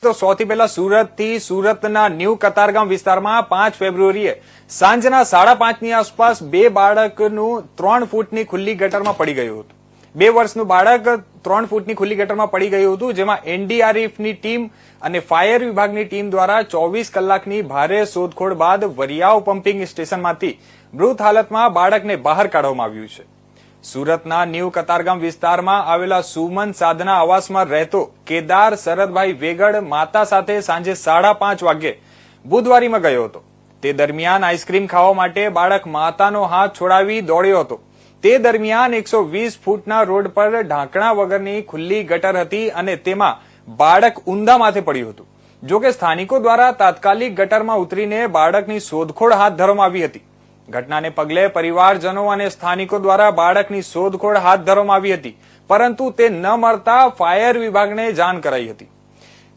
તો સૌથી પહેલા સુરતથી સુરતના ન્યૂ કતારગામ વિસ્તારમાં 5 ફેબ્રુઆરીએ સાંજના 5:30 ની આસપાસ બે બાળકનું 3 ફૂટની ખુલ્લી ગટરમાં પડી ગયું હતું. 2 વર્ષનું બાળક 3 ફૂટની ખુલ્લી ગટરમાં પડી ગયું હતું, જેમાં એનડીઆરએફની ટીમ અને ફાયર વિભાગની ટીમ દ્વારા 24 કલાકની ભારે શોધખોળ બાદ વરિયાવ પમ્પિંગ સ્ટેશનમાંથી મૃત હાલતમાં બાળકને બહાર કાઢવામાં આવ્યું છે. સુરતના ન્યૂ કતારગામ વિસ્તારમાં આવેલા સુમન સાધના આવાસમાં રહેતો કેદાર શરદભાઈ વેગડ માતા સાથે સાંજે 5:30 વાગ્યે બુધવારીમાં ગયો હતો. તે દરમિયાન આઈસ્ક્રીમ ખાવા માટે બાળક માતાનો હાથ છોડાવી દોડ્યો હતો. તે દરમિયાન 120 ફૂટના રોડ પર ઢાંકણા વગરની ખુલ્લી ગટર હતી અને તેમાં બાળક ઊંધા માથે પડ્યું હતું. જોકે સ્થાનિકો દ્વારા તાત્કાલિક ગટરમાં ઉતરીને બાળકની શોધખોળ હાથ ધરવામાં આવી હતી. ઘટનાને પગલે પરિવારજનો અને સ્થાનિકો દ્વારા બાળકની શોધખોળ હાથ ધરવામાં આવી હતી, પરંતુ તે ન મળતા ફાયર વિભાગને જાણ કરાઈ હતી.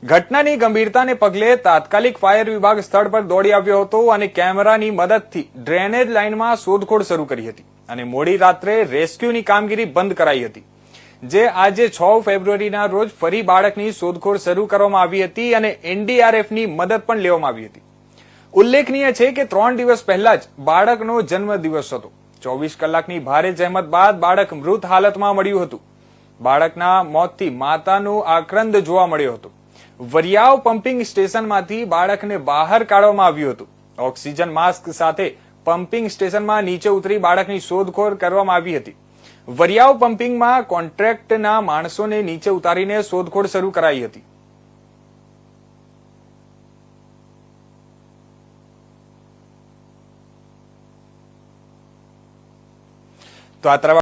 ઘટનાની ગંભીરતાને પગલે તાત્કાલિક ફાયર વિભાગ સ્થળ પર દોડી આવ્યો હતો અને કેમેરાની મદદથી ડ્રેનેજ લાઇનમાં શોધખોળ શરૂ કરી હતી અને મોડી રાત્રે રેસ્ક્યુની કામગીરી બંધ કરાઈ હતી. જે આજે 6 ફેબ્રુઆરીના રોજ ફરી બાળકની શોધખોળ શરૂ કરવામાં આવી હતી અને એનડીઆરએફની મદદ પણ લેવામાં આવી હતી. ઉલ્લેખનીય છે કે 3 દિવસ પહેલા જ બાળકનો જન્મદિવસ હતો. 24 કલાકની ભારે જહેમત બાદ બાળક મૃત હાલતમાં મળ્યું હતું. બાળકના મોતથી માતાનો આક્રંદ જોવા મળ્યો હતો. વરિયાવ પમ્પિંગ સ્ટેશનમાંથી બાળકને બહાર કાઢવામાં આવ્યું હતું. ઓક્સિજન માસ્ક સાથે પમ્પિંગ સ્ટેશનમાં નીચે ઉતરી બાળકની શોધખોળ કરવામાં આવી હતી. વરિયાવ પમ્પિંગમાં કોન્ટ્રાક્ટના માણસોને નીચે ઉતારીને શોધખોળ શરૂ કરાઈ હતી. તો આ